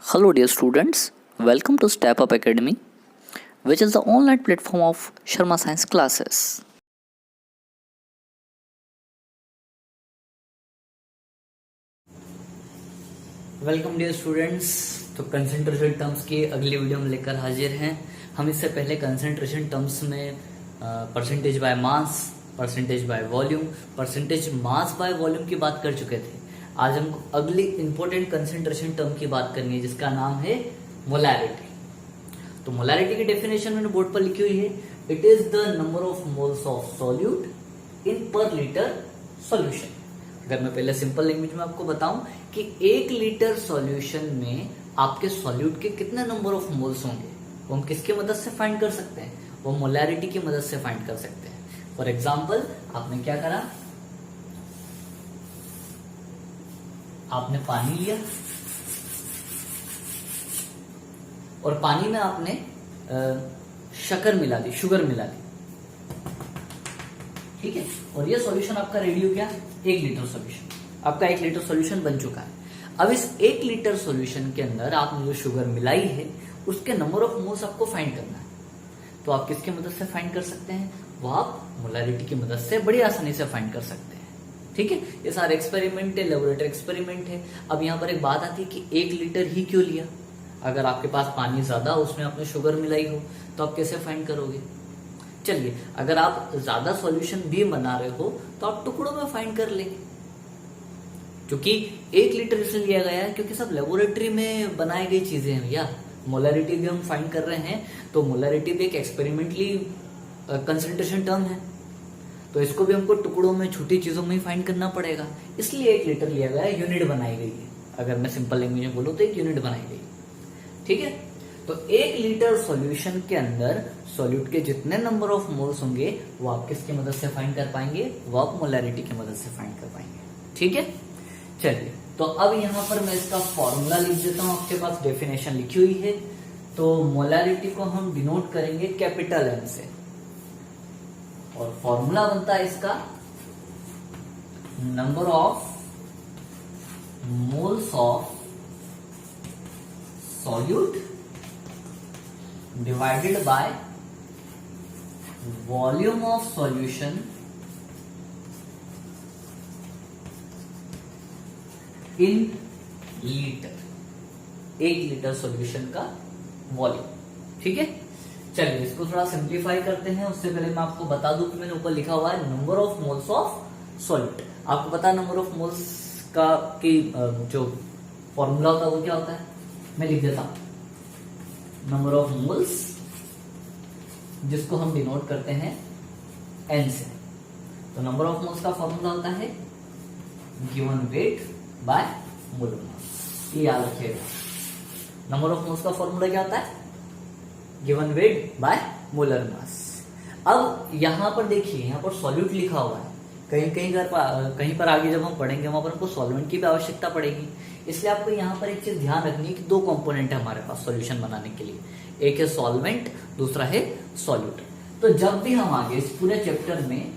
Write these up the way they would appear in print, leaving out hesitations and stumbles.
Hello, dear students. Welcome to Step Up Academy, which is the online platform of Sharma Science classes. Welcome dear students. तो concentration terms की अगली video में लेकर हाजिर हैं। हम इससे पहले कंसंट्रेशन टर्म्स में percentage by mass, percentage by volume, percentage mass by volume की बात कर चुके थे। आज हम अगली इंपॉर्टेंट कंसंट्रेशन टर्म की बात करेंगे जिसका नाम है मोलैरिटी। तो मोलैरिटी की डेफिनेशन मैंने बोर्ड पर लिखी हुई है। It is the number of moles of solute in पर लीटर सॉल्यूशन। अगर मैं पहले सिंपल लैंग्वेज में आपको बताऊं कि 1 लीटर सॉल्यूशन में आपके सॉल्यूट के कितने नंबर ऑफ मोल्स होंगे, वो हम किसकी मदद से फाइंड कर सकते हैं? वो मोलैरिटी की मदद से फाइंड कर सकते हैं। फॉर एग्जाम्पल, आपने क्या करा, आपने पानी लिया और पानी में आपने शक्कर मिला दी, शुगर मिला दी, ठीक है। और ये सॉल्यूशन आपका रेडी हो गया, 1 लीटर सॉल्यूशन। आपका 1 लीटर सॉल्यूशन बन चुका है। अब इस 1 लीटर सॉल्यूशन के अंदर आपने जो शुगर मिलाई है उसके नंबर ऑफ मोल्स आपको फाइंड करना है। तो आप किसकी मदद से फाइंड कर सकते हैं? वो आप मोलैरिटी की मदद से बड़ी आसानी से फाइंड कर सकते हैं, ठीक है। ये सारे एक्सपेरिमेंट है, लेबोरेटरी एक्सपेरिमेंट है। अब यहाँ पर एक बात आती है कि 1 लीटर ही क्यों लिया? अगर आपके पास पानी ज्यादा, उसमें आपने शुगर मिलाई हो, तो आप कैसे फाइंड करोगे? चलिए, अगर आप ज्यादा सॉल्यूशन भी बना रहे हो तो आप टुकड़ों में फाइंड कर लेंगे। क्योंकि 1 लीटर इसलिए लिया गया है क्योंकि सब लेबोरेटरी में बनाई गई चीजें हैं भैया। मोलैरिटी भी हम फाइंड कर रहे हैं, तो मोलैरिटी भी एक एक्सपेरिमेंटली कंसंट्रेशन टर्म है, तो इसको भी हमको टुकड़ों में, छोटी चीजों में ही फाइंड करना पड़ेगा। इसलिए 1 लीटर लिया गया है, यूनिट बनाई गई है। अगर मैं सिंपल लैंग्वेज में बोलूं तो एक यूनिट बनाई गई, ठीक है। तो 1 लीटर सॉल्यूशन के अंदर सॉल्यूट के जितने नंबर ऑफ मोल्स होंगे वो आप किसकी मदद से फाइंड कर पाएंगे? वो आप मोलैरिटी की मदद से फाइंड कर पाएंगे, ठीक है। चलिए, तो अब यहां पर मैं इसका फॉर्मूला लिख देता हूं। आपके पास डेफिनेशन लिखी हुई है। तो मोलैरिटी को हम डिनोट करेंगे कैपिटल एम से, और फॉर्मूला बनता है इसका number of moles of solute divided by volume of solution in litre. 1 litre solution का वॉल्यूम, ठीक है। चलिए, इसको थोड़ा सिंप्लीफाई करते हैं। उससे पहले मैं आपको बता दूं कि मैंने ऊपर लिखा हुआ है number of moles of solute. आपको पता है नंबर ऑफ मोल्स का की जो फॉर्मूला होता है वो क्या होता है? मैं लिख देता हूं, नंबर ऑफ मोल्स, जिसको हम डिनोट करते हैं एन से। तो नंबर ऑफ मोल्स का फॉर्मूला होता है गिवन वेट बाय मोलर मास। ये याद रखिएगा। नंबर ऑफ मोल्स का फॉर्मूला क्या होता है? गिवन वेट बाय मोलर मास। अब यहां पर देखिए, यहां पर सॉल्यूट लिखा हुआ है। कहीं पर आगे जब हम पढ़ेंगे वहां पर हमको सॉल्वेंट की भी आवश्यकता पड़ेगी। इसलिए आपको यहाँ पर एक चीज ध्यान रखनी है कि 2 कंपोनेंट है हमारे पास सॉल्यूशन बनाने के लिए। एक है सॉल्वेंट, दूसरा है सॉल्यूट। तो जब भी हम आगे इस पूरे चैप्टर में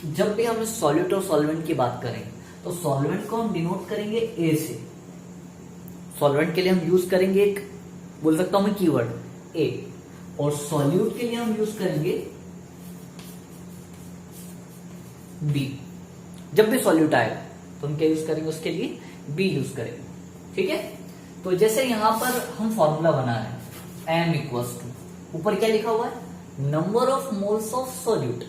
जब भी हम सॉल्यूट और सॉल्वेंट की बात करें तो सॉल्वेंट को हम डिनोट करेंगे ए से। सॉल्वेंट के लिए हम यूज करेंगे एक, बोल सकता हूं मैं कीवर्ड ए, और सॉल्यूट के लिए हम यूज करेंगे बी। जब भी सॉल्यूट आएगा तो हम क्या यूज करेंगे? उसके लिए बी यूज करेंगे, ठीक है। तो जैसे यहां पर हम फॉर्मूला बना रहे हैं, एम इक्वल्स टू, ऊपर क्या लिखा हुआ है? Number of moles of solute.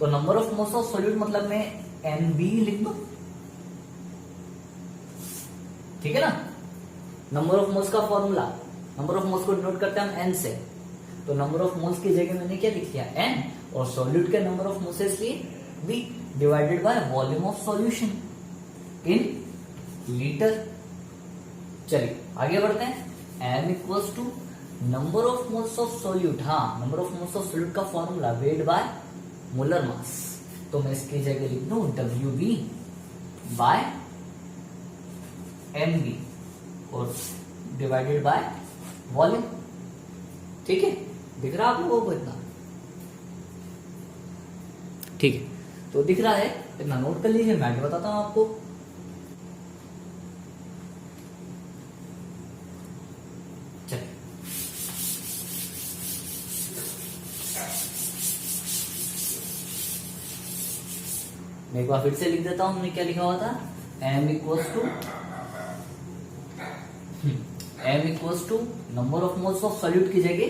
तो number of moles of solute मतलब मैं एन बी लिख दू, ठीक है ना। नंबर ऑफ मोल्स का फॉर्मूला, नंबर ऑफ मोल्स को डिनोट करते हैं हम एन से। तो नंबर ऑफ मोल्स की जगह मैंने क्या लिख दिया? एन, और सॉल्यूट के नंबर ऑफ मोल्स इसलिए B, divided by volume of solution in litre. चलिए आगे बढ़ते हैं। M equals to number of moles of solute. हाँ, number of moles of solute का formula weight by molar mass. तो मैं इसकी जगह लिख दूं W B by M B और डिवाइडेड बाय वॉल्यूम, ठीक है। दिख रहा है आप लोगों को इतना? ठीक है, तो दिख रहा है, इतना नोट कर लीजिए, मैं आगे बताता हूं आपको। मैं एक बार फिर से लिख देता हूं, हमने क्या लिखा हुआ था, m equals to number of moles of solute की जगह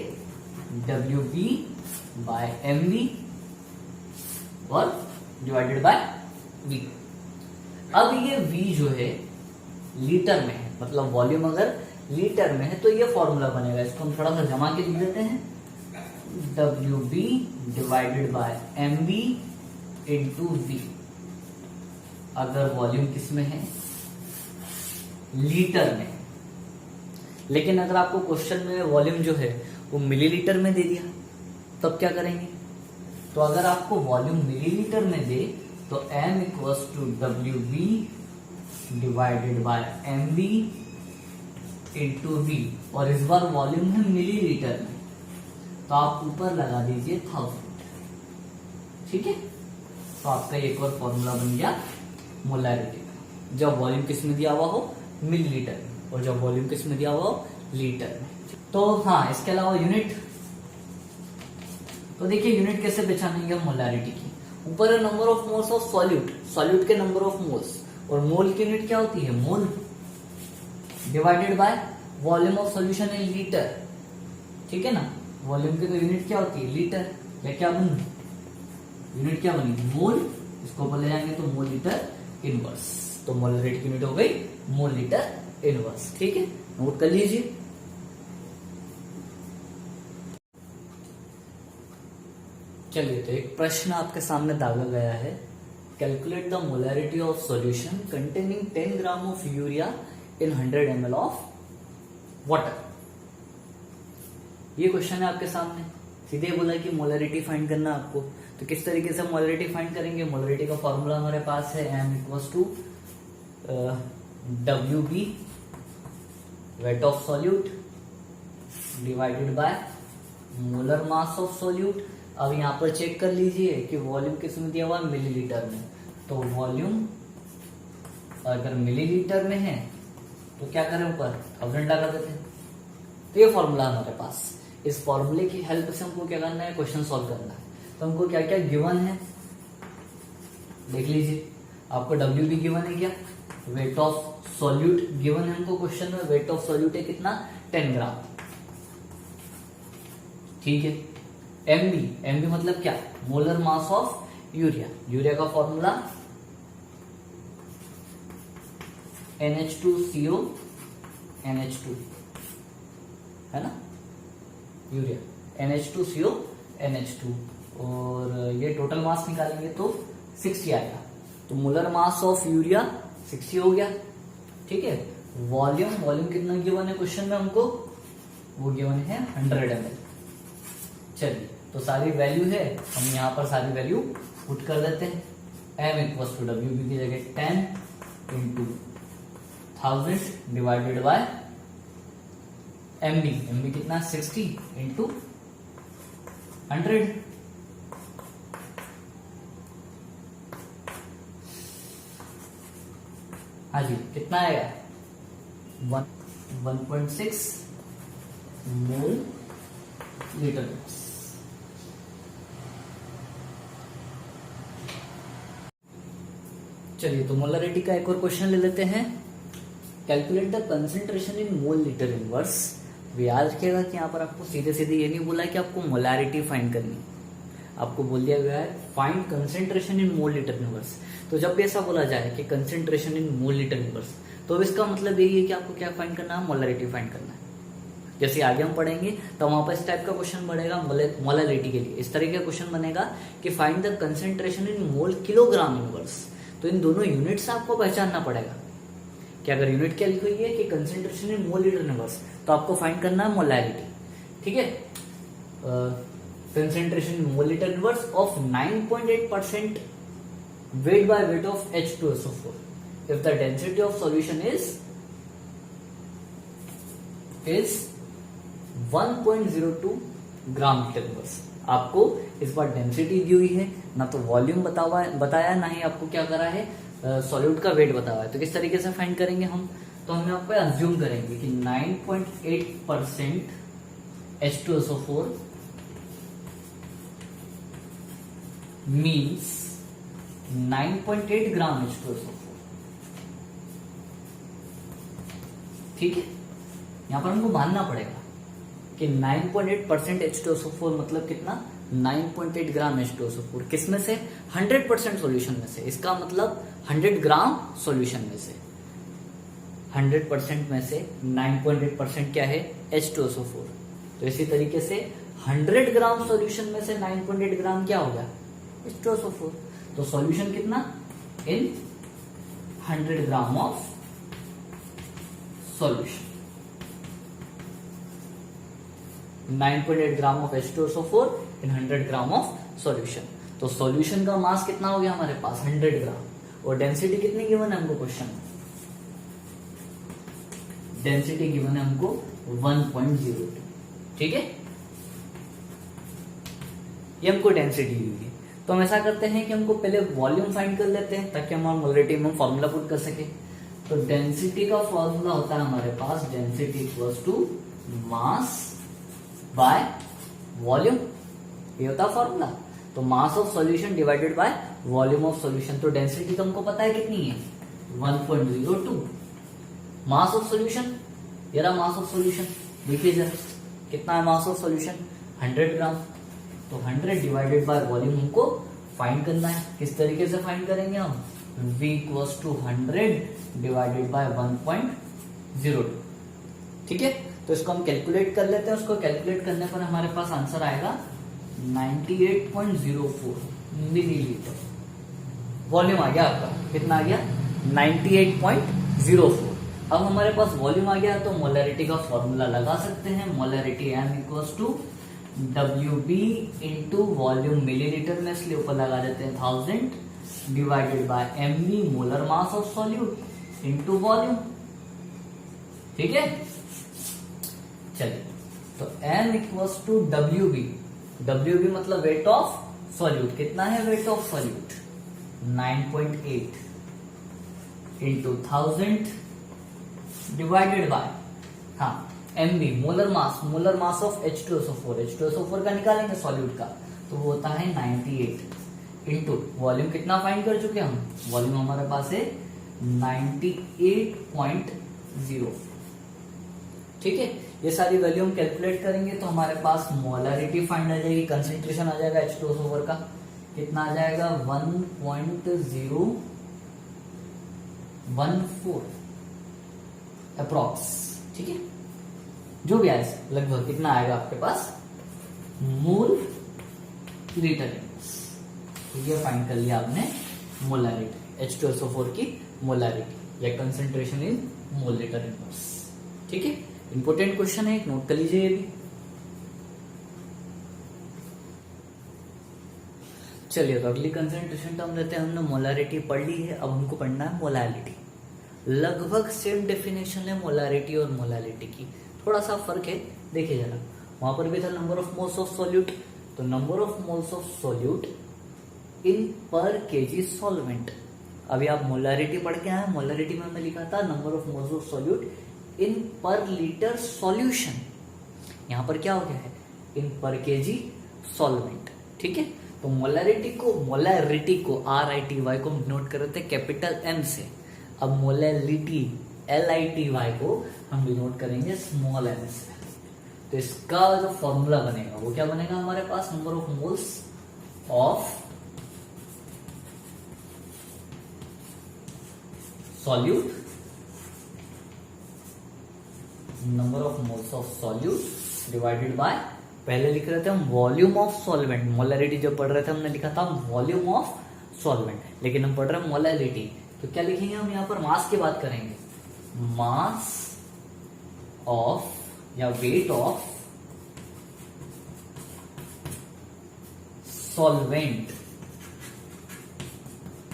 WB बाय MV और डिवाइडेड बाय V। अब ये V जो है लीटर में है, मतलब वॉल्यूम अगर लीटर में है तो ये फॉर्मूला बनेगा, इसको हम थोड़ा सा जमा के लिख देते हैं, WB divided by MV into V। अगर वॉल्यूम किस में है, लीटर में। लेकिन अगर आपको क्वेश्चन में वॉल्यूम जो है वो मिलीलीटर में दे दिया तब क्या करेंगे, तो अगर आपको वॉल्यूम मिलीलीटर में दे तो m equals to WB divided by MV into V, और इस बार वॉल्यूम है मिलीलीटर में, तो आप ऊपर लगा दीजिए 1000। ठीक है, तो आपका एक और फॉर्मूला बन गया मोलैरिटी का, जब वॉल्यूम किस में दिया हुआ हो, मिलीलीटर में, और जब वॉल्यूम किस में दिया हुआ हो, लीटर में। तो हाँ, इसके अलावा यूनिट, तो देखिए यूनिट कैसे पहचानेंगे हम मोलैरिटी की। ऊपर है number of moles of solute, solute के नंबर ऑफ मोल्स, और मोल की यूनिट क्या होती है, मोल divided by volume of solution in litre. ठीक है ना, वॉल्यूम की तो यूनिट क्या होती है, लीटर, या क्या बनी, यूनिट क्या बनी, मोल, इसको बोले जाएंगे तो मोल लीटर इनवर्स, तो मोलैरिटी की यूनिट हो गई मोल लीटर इनवर्स। ठीक है, नोट कर लीजिए। चलिए, तो एक प्रश्न आपके सामने दागा गया है, calculate the molarity of solution containing 10 gram of urea in 100 ml of water. ये क्वेश्चन है आपके सामने, सीधे बोला कि मोलैरिटी फाइंड करना आपको। तो किस तरीके से मोलैरिटी फाइंड करेंगे, मोलैरिटी का फॉर्मूला हमारे पास है m equals to WB weight of solute divided by molar mass of solute. अब यहाँ पर चेक कर लीजिए कि वॉल्यूम किस में दिया हुआ है, मिलीलीटर में, तो वॉल्यूम अगर मिलीलीटर में है तो क्या करें, ऊपर 1000 लगा देते हैं। तो ये फॉर्मूला हमारे पास, इस फॉर्मूले की हेल्प से हमको क्या करना है, क्वेश्चन सॉल्व करना है। तो हमको क्या क्या गिवन है देख लीजिए, आपको WB गिवन है, क्या वेट ऑफ सॉल्यूट गिवन है हमको क्वेश्चन में, वेट ऑफ सॉल्यूट है कितना, 10 ग्राम। ठीक है, MB मतलब क्या, molar mass of urea, urea का फॉर्मूला NH2CO NH2 है ना, यूरिया NH2CO NH2, और ये टोटल मास निकालेंगे तो 60 आएगा, तो मोलर मास ऑफ यूरिया 60 हो गया। ठीक है, वॉल्यूम कितना गिवन है क्वेश्चन में हमको, वो गिवन है 100 ml। चलिए, तो सारी वैल्यू है, हम यहाँ पर सारी वैल्यू पुट कर देते हैं। m इक्वल्स टू WB की जगह 10 इंटू 1000 डिवाइडेड बाय MB कितना 60 इंटू 100। हाँ जी, कितना आएगा, 1.6 मोल लीटर। चलिए, तो मोलैरिटी का एक और क्वेश्चन ले लेते हैं, calculate the concentration in mole litre inverse. याद रखिएगा कि यहाँ पर आपको सीधे सीधे ये नहीं बोला है कि आपको मोलैरिटी फाइंड करनी, आपको बोल दिया गया है find concentration in mole litre inverse. तो जब भी ऐसा बोला जाए कि concentration in mole litre inverse, तो इसका मतलब यही है कि आपको क्या फाइंड करना है, मोलैरिटी फाइंड करना है। जैसे आगे हम पढ़ेंगे तो वहां पर इस टाइप का क्वेश्चन बनेगा मोलैरिटी के लिए, इस तरह का क्वेश्चन बनेगा कि find the concentration in mole kilogram inverse. तो इन दोनों यूनिट से आपको पहचानना पड़ेगा कि अगर यूनिट क्या लिखी हुई है कि concentration in mole litre inverse, तो आपको फाइंड करना है मोलैरिटी। ठीक है, concentration in mole litre inverse of 9.8% weight by weight of H2SO4 if the density of solution is 1.02 gram litre inverse. आपको इस बार डेंसिटी दी हुई है, ना तो वॉल्यूम बताया, ना ही आपको क्या करा है, सॉल्यूट का वेट बताया है। तो किस तरीके से फाइंड करेंगे हम, तो हम यहाँ पे अज्यूम करेंगे कि 9.8% H2SO4 मीन्स 9.8 ग्राम H2SO4। ठीक है, यहां पर हमको मानना पड़ेगा कि 9.8% H2SO4 मतलब कितना, 9.8 ग्राम H2SO4। किसमें से, 100% सॉल्यूशन में से। इसका मतलब 100 ग्राम सॉल्यूशन में से 100% में से 9.8% क्या है, H2SO4। तो इसी तरीके से 100 ग्राम सॉल्यूशन में से 9.8 ग्राम क्या होगा, H2SO4। तो सॉल्यूशन कितना, इन 100 gram of solution, 9.8 gram of H2SO4 in 100 gram of solution. तो सॉल्यूशन का मास कितना हो गया हमारे पास, 100 ग्राम। और डेंसिटी कितनी गिवन है हमको क्वेश्चन में, डेंसिटी गिवन है हमको 1.02। ठीक है, ये हमको डेंसिटी दी हुई है। तो हम ऐसा करते हैं कि हमको पहले वॉल्यूम फाइंड कर लेते हैं ताकि हम मोलरिटी में फॉर्मूला पुट कर सके। तो डेंसिटी का फॉर्मूला होता है हमारे पास, density equals to mass by volume, ये होता है फॉर्मूला। तो mass of solution divided by volume of solution. तो डेंसिटी तो हमको पता है कितनी है, 1.02। मास ऑफ सॉल्यूशन, ये रहा मास ऑफ सॉल्यूशन, देखिए जरा कितना है मास ऑफ सॉल्यूशन, 100 ग्राम। तो 100 डिवाइडेड बाय वॉल्यूम हमको फाइंड करना है। किस तरीके से फाइंड करेंगे हम, V equals to 100 divided by 1.02। ठीक है, तो इसको हम कैलकुलेट कर लेते हैं। उसको कैलकुलेट करने पर हमारे पास आंसर आएगा 98.04 मिलीलीटर। वॉल्यूम आ गया आपका, कितना आ गया, 98.04। अब हमारे पास वॉल्यूम आ गया तो मोलरिटी का फॉर्मूला लगा सकते हैं। Molarity M equals to WB into volume millilitre में, इसलिए ऊपर लगा देते हैं 1000 divided by MB molar mass of solute into volume. ठीक है, चलिए तो M equals to WB, WB मतलब वेट ऑफ सॉल्यूट। कितना है weight of solute, 9.8 into 1000 divided by, हाँ MB molar mass of H2SO4। H2SO4 का निकालेंगे सॉल्यूट का, तो वो होता है 98 इंटू वॉल्यूम। कितना फाइंड कर चुके हम, वॉल्यूम हमारे पास है 98.0। ठीक है, ये सारी वैल्यू हम कैलकुलेट करेंगे तो हमारे पास मोलरिटी फाइंड आ जाएगी, कंसेंट्रेशन आ जाएगा H2SO4 का, कितना आ जाएगा 1.014 अप्रॉक्स। ठीक है, जो भी आए लगभग कितना आएगा आपके पास, मोल लीटर। तो ये फाइंड कर लिया आपने मोलरिटी, H2SO4 की मोलरिटी या concentration in mole litre inverse. ठीक है, इंपोर्टेंट क्वेश्चन है, एक नोट कर लीजिए ये भी। चलिए तो अगली कंसेंट्रेशन टर्म लेते हैं। हमने मोलरिटी पढ़ ली है, अब हमको पढ़ना है मोलैलिटी। लगभग सेम डेफिनेशन है मोलरिटी और मोलैलिटी की, थोड़ा सा फर्क है, देखिए जरा। वहां पर भी था number of moles of solute, तो number of moles of solute in per kg solvent. अभी आप मोलरिटी पढ़ के आए, मोलरिटी में हमने लिखा था number of moles of solute in पर लीटर सॉल्यूशन। यहां पर क्या हो गया है, इन पर केजी सॉल्वेंट। ठीक है, तो मोलरिटी को RITY को हम नोट कर रहे थे कैपिटल M से। अब मोलैलिटी LITY को हम डिनोट करेंगे स्मॉल m से। तो इसका जो फॉर्मूला बनेगा वो क्या बनेगा हमारे पास, number of moles of solute, number of moles of solute divided by, पहले लिख रहे थे हम वॉल्यूम ऑफ सॉल्वेंट। मोलरिटी जब पढ़ रहे थे हमने लिखा था वॉल्यूम ऑफ सॉल्वेंट, लेकिन हम पढ़ रहे हैं मोलैलिटी। तो क्या लिखेंगे हम यहाँ पर, मास की बात करेंगे, मास ऑफ या weight of solvent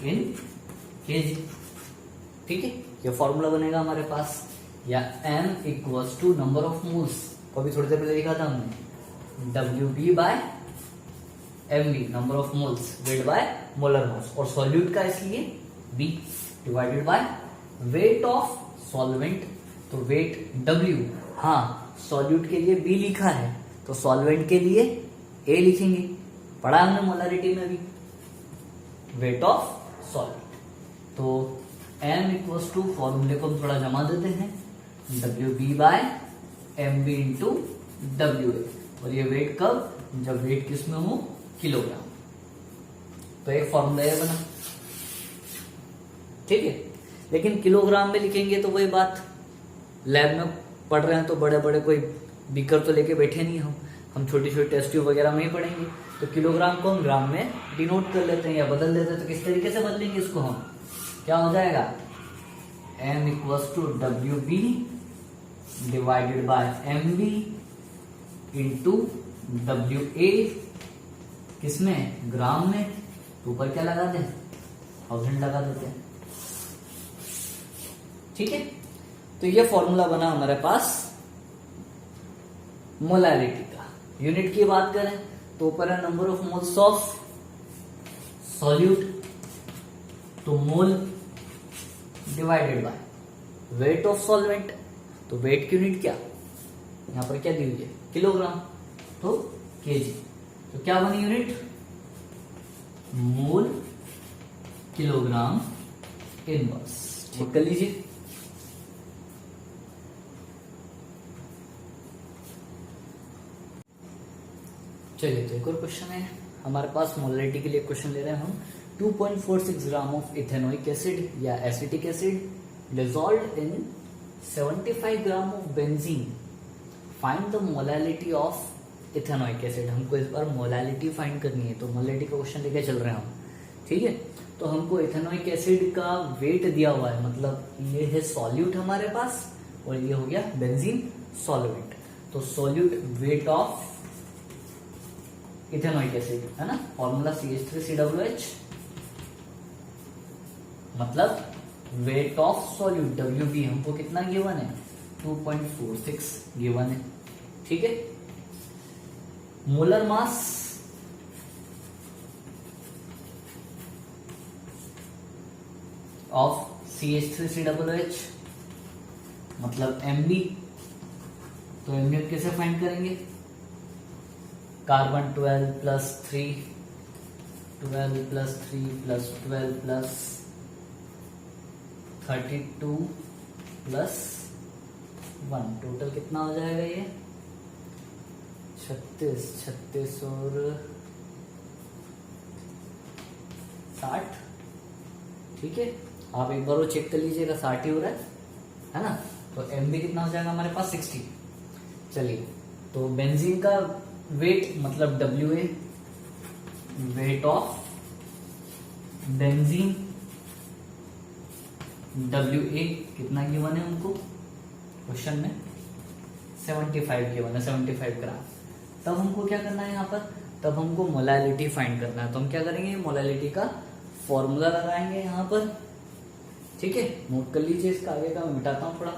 in KG. ठीक है, ये फॉर्मूला बनेगा हमारे पास। या M equals to number of moles, को भी थोड़ी देर पहले लिखा था हमने, WB by MB number of moles weight by molar mass, और सॉल्यूट का इसलिए B divided by weight of solvent. तो वेट W, हाँ सॉल्यूट के लिए B लिखा है तो सॉल्वेंट के लिए A लिखेंगे, पढ़ा हमने मोलरिटी में भी। Weight of solvent. तो m इक्वल्स टू, फॉर्मूले को हम थोड़ा जमा देते हैं, WB by MB into WA। और ये वेट कब, जब वेट किस में हो, किलोग्राम। तो एक फॉर्मूला ये बना, ठीक है। लेकिन किलोग्राम में लिखेंगे तो वही बात, लैब में पढ़ रहे हैं तो बड़े बड़े कोई बीकर तो लेके बैठे नहीं हम छोटी छोटी टेस्ट ट्यूब वगैरह में ही पढ़ेंगे। तो किलोग्राम को हम ग्राम में डिनोट कर लेते हैं या बदल देते हैं। तो किस तरीके से बदलेंगे इसको हम, क्या हो जाएगा, m equals to WB divided by MB into WA, किसमें, ग्राम में। तो ऊपर क्या लगा दें, 1000 लगा देते हैं, ठीक है। तो ये फॉर्मूला बना हमारे पास मोलैलिटी का। यूनिट की बात करें तो ऊपर है number of moles of solute, तो mole divided by weight of solvent. तो वेट की यूनिट क्या, यहां पर क्या दी हुई है, किलोग्राम, तो केजी। तो क्या बनी यूनिट, मोल किलोग्राम इनवर्स। ठीक कर लीजिए। चलिए, तो एक और क्वेश्चन है हमारे पास, मोलैलिटी के लिए क्वेश्चन ले रहे हैं हम। 2.46 ग्राम ऑफ इथेनोइक एसिड या acetic acid dissolved in 75 gram of benzene, find the molality of ethanoic acid. हमको इस बार मोलैलिटी फाइंड करनी है, तो मोलैलिटी का क्वेश्चन लेके चल रहे हैं हम, ठीक है। तो हमको इथेनोइक एसिड का वेट दिया हुआ है, मतलब ये है सॉल्यूट हमारे पास और ये हो गया बेंजीन सॉल्वेंट। तो solute weight of ethanoic acid है ना, फॉर्मूला CH3COOH, मतलब वेट ऑफ सॉल्यूट WB हमको कितना गिवन है, 2.46 गिवन है, ठीक है। मोलर मास ऑफ CH3COOH मतलब MB। तो MB कैसे फाइंड करेंगे, carbon 12 plus 3 12 plus 3 plus 12 plus 32 plus 1, total कितना हो जाएगा ये, 36 और 60, ठीक है। आप एक बार वो चेक कर लीजिएगा, 60 ही हो रहा है ना। तो MB कितना हो जाएगा हमारे पास, 60। चलिए, तो बेंजीन का वेट मतलब WA, weight of benzene WA कितना गिवन है हमको क्वेश्चन में, 75 गिवन है, 75 ग्राम। तब हमको क्या करना है यहाँ पर, तब हमको मोलैलिटी फाइंड करना है। तो हम क्या करेंगे, मोलैलिटी का फॉर्मूला लगाएंगे यहाँ पर, ठीक है। नोट कर लीजिए, इसका आगे का मैं मिटाता हूं थोड़ा।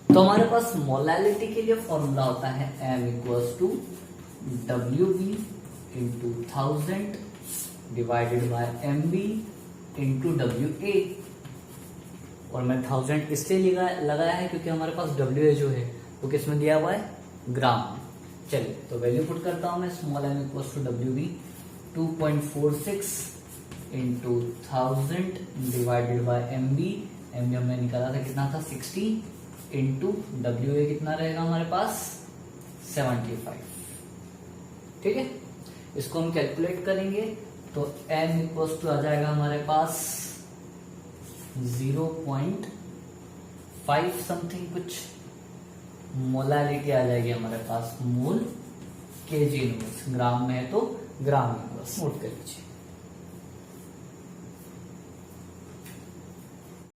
तो हमारे पास मोलैलिटी के लिए फॉर्मूला होता है m equals to WB into 1000 divided by MB into WA। और मैं 1000 इसलिए लगाया है क्योंकि हमारे पास WA जो है वो किस में दिया हुआ है, ग्राम में। चलिए, तो वैल्यू पुट करता हूं मैं, small m equals to WB 2.46 into 1000 divided by MB हमने निकाला था कितना था, 60 इंटू WA कितना रहेगा हमारे पास, 75, ठीक है। इसको हम कैलकुलेट करेंगे तो m इक्वल्स टू आ जाएगा हमारे पास 0.5 समथिंग कुछ, मोलैलिटी आ जाएगी हमारे पास मोल kg इनवर्स, ग्राम में है तो ग्राम इनवर्स, नोट कर लीजिए।